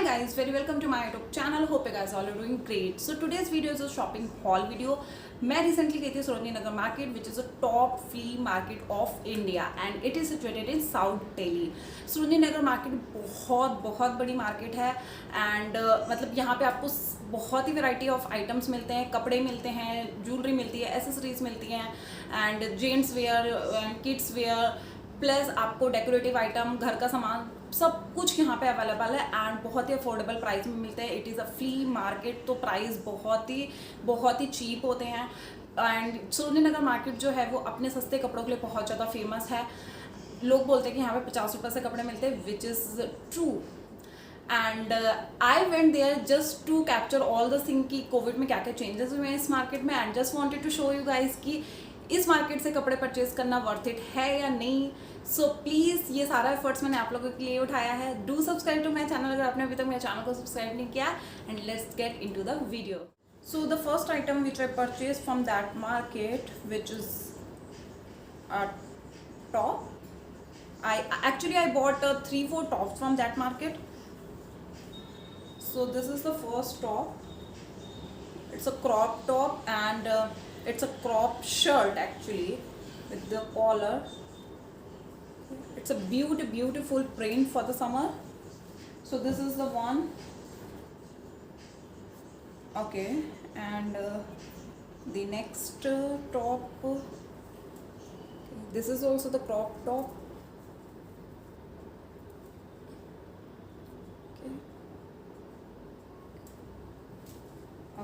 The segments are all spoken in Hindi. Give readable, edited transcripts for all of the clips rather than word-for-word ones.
Hi guys, very welcome to my YouTube channel. Hope you guys all are doing great. So today's video is a shopping haul video. मैं recently गई थी Sarojini Nagar market which is a top flea market of India and it is situated in South Delhi. Sarojini Nagar market बहुत बड़ी मार्केट है and मतलब यहाँ पे आपको बहुत ही वैरायटी ऑफ आइटम्स मिलते हैं, कपड़े मिलते हैं, ज्वेलरी मिलती है, एसेसरीज मिलती हैं and gents wear and kids where plus आपको डेकोरेटिव आइटम, घर का सामान सब कुछ यहाँ पे अवेलेबल है एंड बहुत ही अफोर्डेबल प्राइस में मिलते हैं. It is a flea market तो प्राइस बहुत ही चीप होते हैं एंड सरोजनी नगर मार्केट जो है वो अपने सस्ते कपड़ों के लिए बहुत ज़्यादा फेमस है. लोग बोलते हैं कि यहाँ पे 50 रुपये से कपड़े मिलते हैं which is true and I went there just to capture all the thing कि कोविड में क्या क्या चेंजेस हुए हैं इस मार्केट में and just wanted to show you guys कि इस मार्केट से कपड़े परचेज करना वर्थ इट है या नहीं. सो प्लीज़ ये सारा एफर्ट्स मैंने आप लोगों के लिए उठाया है. Do subscribe to my channel अगर आपने अभी तक मेरे चैनल को सब्सक्राइब नहीं किया and let's get into the video. So the first item which I purchase from that market which is a top. I bought 3-4 tops from that market. So this is the first top. It's a crop top and it's a crop shirt actually with the collar. It's a beautiful print for the summer. So this is the one. Okay, and the next top. This is also the crop top.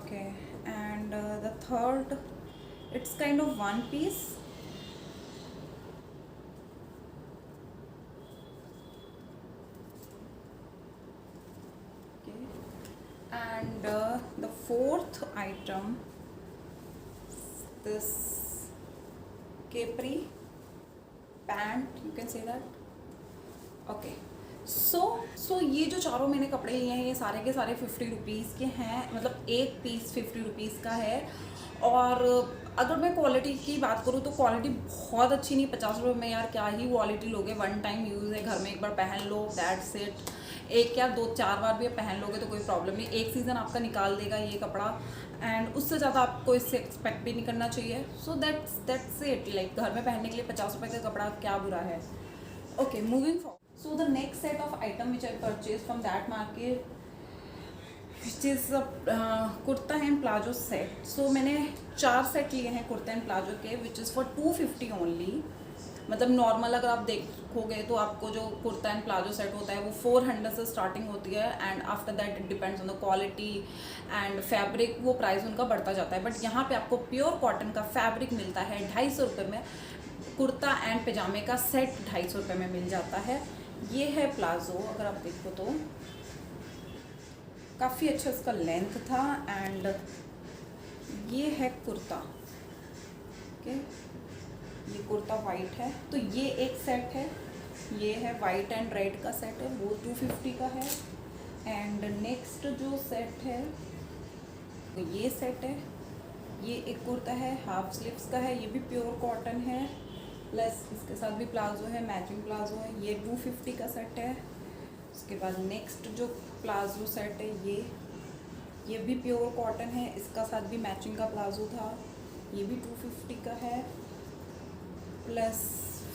Okay, and the third, it's kind of one piece. Okay, and the fourth item, this capri pant, you can say that. Okay. सो ये जो चारों मैंने कपड़े लिए हैं ये सारे के सारे 50 रुपीज़ के हैं. मतलब एक पीस 50 रुपीज़ का है. और अगर मैं क्वालिटी की बात करूँ तो क्वालिटी बहुत अच्छी नहीं. 50 रुपये में यार क्या ही क्वालिटी लोगे. वन टाइम यूज़ है, घर में एक बार पहन लो, दैट्स इट. एक क्या 2-4 बार भी पहन लोगे तो कोई प्रॉब्लम नहीं. एक सीज़न आपका निकाल देगा ये कपड़ा एंड उससे ज़्यादा आपको इससे एक्सपेक्ट भी नहीं करना चाहिए. So that's it. लाइक घर में पहनने के लिए 50 रुपये का कपड़ा क्या बुरा है. Okay, moving forward. So the next set of item which I purchased from that market, which is kurta and palazzo set. So मैंने 4 सेट लिए हैं कुर्ता एंड प्लाजो के विच इज़ फॉर 250 ओनली. मतलब नॉर्मल अगर आप देखोगे तो आपको जो कुर्ता एंड प्लाजो सेट होता है वो 400 से स्टार्टिंग होती है and after that it depends on the quality and fabric. वो प्राइस उनका बढ़ता जाता है. बट यहाँ पे आपको प्योर कॉटन का फैब्रिक मिलता है 250 रुपये में. कुर्ता एंड पैजामे का सेट 250 रुपये में मिल जाता है. ये है प्लाजो. अगर आप देखो तो काफ़ी अच्छा इसका लेंथ था एंड ये है कुर्ता. ओके, ये कुर्ता वाइट है तो ये एक सेट है. ये है वाइट एंड रेड का सेट है, वो 250 का है. एंड नेक्स्ट जो सेट है तो ये सेट है. ये एक कुर्ता है, हाफ स्लीव्स का है, ये भी प्योर कॉटन है प्लस इसके साथ भी प्लाजो है, मैचिंग प्लाजो है. ये 250 का सेट है. उसके बाद नेक्स्ट जो प्लाजो सेट है ये भी प्योर कॉटन है, इसका साथ भी मैचिंग का प्लाजो था. ये भी 250 का है. प्लस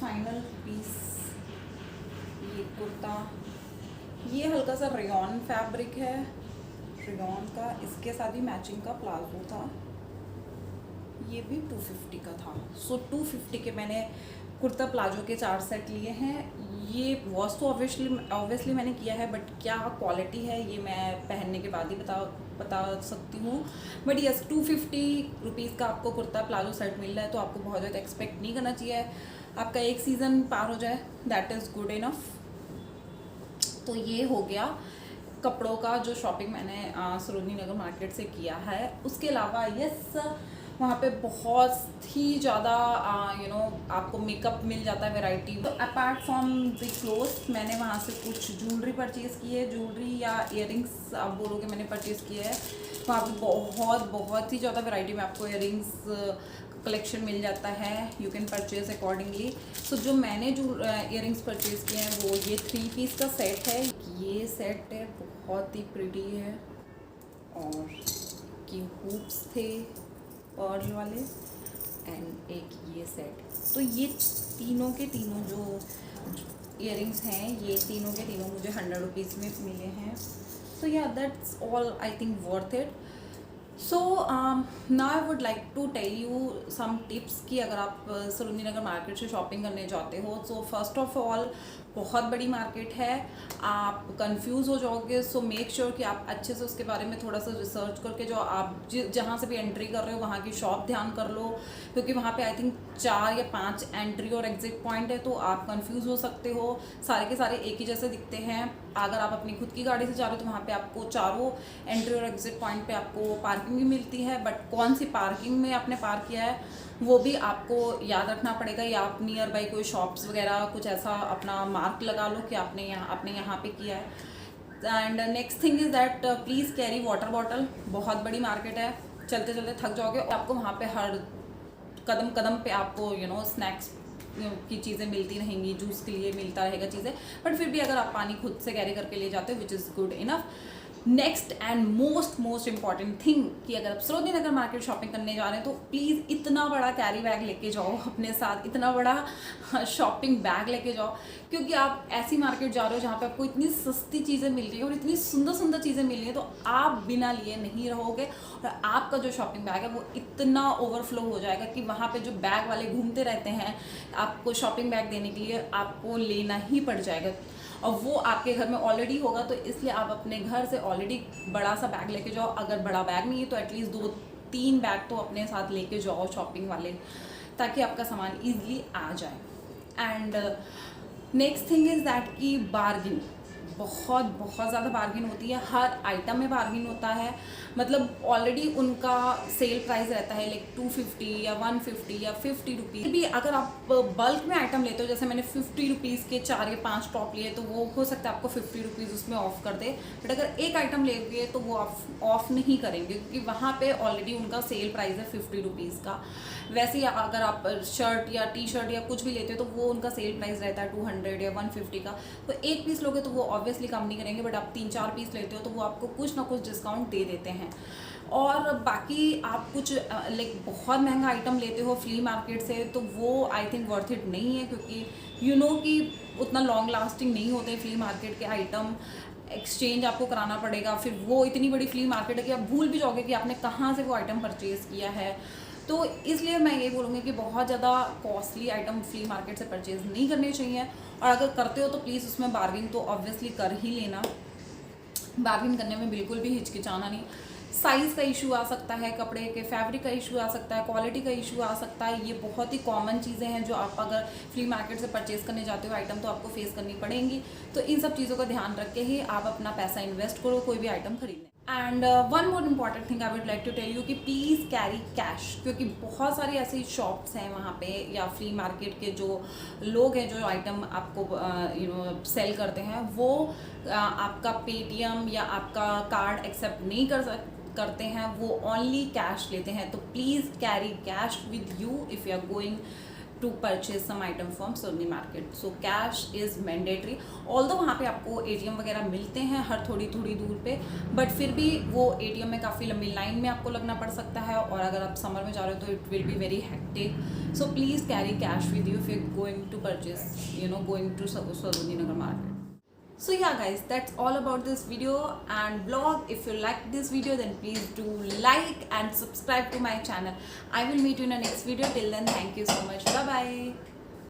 फाइनल पीस ये कुर्ता. ये हल्का सा रेयॉन फैब्रिक है, रेयॉन का. इसके साथ भी मैचिंग का प्लाजो था. ये भी 250 का था. सो 250 के मैंने कुर्ता प्लाजो के 4 सेट लिए हैं. ये वॉश तो ऑब्वियसली मैंने किया है बट क्या क्वालिटी है ये मैं पहनने के बाद ही बता सकती हूँ. बट यस 250 रुपीज़ का आपको कुर्ता प्लाजो सेट मिल रहा है तो आपको बहुत ज़्यादा एक्सपेक्ट नहीं करना चाहिए. आपका एक सीज़न पार हो जाए दैट इज़ गुड इनफ. तो ये हो गया कपड़ों का जो शॉपिंग मैंने सरोजनी नगर मार्केट से किया है. उसके अलावा यस वहाँ पे बहुत ही ज़्यादा आपको मेकअप मिल जाता है वैरायटी. तो अपार्ट फ्रॉम द क्लोथ्स मैंने वहाँ से कुछ ज्वेलरी परचेज़ की है. ज्वेलरी या इयरिंग्स आप बोलोगे मैंने परचेज़ किया है. वहाँ पे बहुत ही ज़्यादा वैरायटी में आपको इयरिंग्स कलेक्शन मिल जाता है. You can purchase accordingly. So जो मैंने जो इयरिंग्स परचेज़ किए हैं वो ये 3 पीस का सेट है. ये सेट है, बहुत ही प्रिटी है, और की हुप्स थे पर्ल वाले, एंड एक ये सेट। तो ये तीनों के तीनों जो इयरिंग्स हैं, ये तीनों के तीनों मुझे 100 रुपीज़ में मिले हैं। So yeah that's all I think worth it. So now I would like to tell you some tips कि अगर आप सरोजिनी नगर मार्केट से शॉपिंग करने जाते हो, सो फर्स्ट ऑफ ऑल बहुत बड़ी मार्केट है, आप कंफ्यूज हो जाओगे। सो मेक श्योर कि आप अच्छे से उसके बारे में थोड़ा सा रिसर्च करके जो आप जहाँ से भी एंट्री कर रहे हो वहाँ की शॉप ध्यान कर लो, क्योंकि वहाँ पे आई थिंक 4 या 5 एंट्री और एग्जिट पॉइंट है, तो आप कंफ्यूज हो सकते हो। सारे के सारे एक ही जैसे दिखते हैं। अगर आप अपनी खुद की गाड़ी से जा रहे हो तो वहाँ पे आपको चारों एंट्री और एग्जिट पॉइंट पे आपको पार्किंग भी मिलती है, बट कौन सी पार्किंग में आपने पार्क किया है वो भी आपको याद रखना पड़ेगा, या आप नियर बाई कोई शॉप्स वगैरह कुछ ऐसा अपना मार्क लगा लो कि आपने यहाँ पे किया है। And next thing is that please carry water bottle. बहुत बड़ी मार्केट है, चलते चलते थक जाओगे, आपको वहाँ पे हर कदम कदम पे आपको स्नैक्स की चीज़ें मिलती रहेंगी, जूस के लिए मिलता रहेगा चीज़ें, बट फिर भी अगर आप पानी खुद से कैरी करके ले जाते हो which is good enough. Next and most important thing कि अगर आप सरोजिनी नगर मार्केट शॉपिंग करने जा रहे हैं तो प्लीज़ इतना बड़ा कैरी बैग लेके जाओ अपने साथ, इतना बड़ा शॉपिंग बैग लेके जाओ, क्योंकि आप ऐसी मार्केट जा रहे हो जहाँ पे आपको इतनी सस्ती चीज़ें मिल रही है और इतनी सुंदर सुंदर चीज़ें मिल रही है, तो आप बिना लिए नहीं रहोगे और आपका जो शॉपिंग बैग है वो इतना ओवरफ्लो हो जाएगा कि वहाँ पे जो बैग वाले घूमते रहते हैं आपको शॉपिंग बैग देने के लिए, आपको लेना ही पड़ जाएगा, और वो आपके घर में ऑलरेडी होगा। तो इसलिए आप अपने घर से ऑलरेडी बड़ा सा बैग लेके जाओ। अगर बड़ा बैग नहीं है तो एटलीस्ट 2-3 बैग तो अपने साथ लेके जाओ शॉपिंग वाले, ताकि आपका सामान ईजिली आ जाए। And next thing is that कि बार्गिन, बहुत ज़्यादा बार्गिन होती है, हर आइटम में बार्गिन होता है। मतलब ऑलरेडी उनका सेल प्राइस रहता है लाइक 250 या 150 या 50 रुपीज़ भी। अगर आप बल्क में आइटम लेते हो, जैसे मैंने 50 रुपीज़ के 4 या 5 टॉप लिए, तो वो हो सकता है आपको 50 रुपीज़ उसमें ऑफ कर दे, बट अगर एक आइटम लेंगे तो वो ऑफ नहीं करेंगे, क्योंकि वहाँ पे ऑलरेडी उनका सेल प्राइस है 50 रुपीज़ का। वैसे ही अगर आप शर्ट या टी शर्ट या कुछ भी लेते हो तो वो उनका सेल प्राइस रहता है 200 या 150 का। तो एक पीस लोगे तो वो ऑब्वियसली कम नहीं करेंगे, बट आप 3-4 पीस लेते हो तो वो आपको कुछ ना कुछ डिस्काउंट दे देते हैं। और बाकी आप कुछ लाइक बहुत महंगा आइटम लेते हो फ्ली मार्केट से, तो वो आई थिंक वर्थ इट नहीं है, क्योंकि कि उतना लॉन्ग लास्टिंग नहीं होते फ्ली मार्केट के आइटम। एक्सचेंज आपको कराना पड़ेगा, फिर वो इतनी बड़ी फ्ली मार्केट है कि आप भूल भी जाओगे कि आपने कहाँ से वो आइटम परचेज़ किया है। तो इसलिए मैं ये बोलूँगी कि बहुत ज़्यादा कॉस्टली आइटम फ्ली मार्केट से परचेज़ नहीं करने चाहिए, और अगर करते हो तो प्लीज़ उसमें बार्गिन तो ऑब्वियसली कर ही लेना। बार्गिन करने में बिल्कुल भी हिचकिचाना नहीं। साइज़ का इशू आ सकता है, कपड़े के फैब्रिक का इशू आ सकता है, क्वालिटी का इशू आ सकता है, ये बहुत ही कॉमन चीज़ें हैं जो आप अगर फ्ली मार्केट से परचेज़ करने जाते हो आइटम तो आपको फेस करनी पड़ेंगी। तो इन सब चीज़ों का ध्यान रख के ही आप अपना पैसा इन्वेस्ट करो कोई भी आइटम खरीदने। And one more important thing I would like to tell you कि प्लीज़ कैरी कैश, क्योंकि बहुत सारी ऐसी शॉप्स हैं वहाँ पे या फ्ली मार्केट के जो लोग हैं जो आइटम आपको सेल करते हैं, वो आपका पेटीएम या आपका कार्ड एक्सेप्ट नहीं करते हैं, वो ओनली कैश लेते हैं। तो please carry cash with you if you are going to purchase some item from Sarojini market. So cash is mandatory. Although वहाँ पे आपको ATM वगैरह मिलते हैं हर थोड़ी दूर पे, बट फिर भी वो ATM में काफ़ी लंबी लाइन में आपको लगना पड़ सकता है, और अगर आप समर में जा रहे हो तो it will be very hectic. So please carry cash with you if you going to purchase going to Sarojini Nagar market. So yeah guys, that's all about this video and vlog. If you like this video then please do like and subscribe to my channel. I will meet you in the next video. Till then, thank you so much. Bye bye.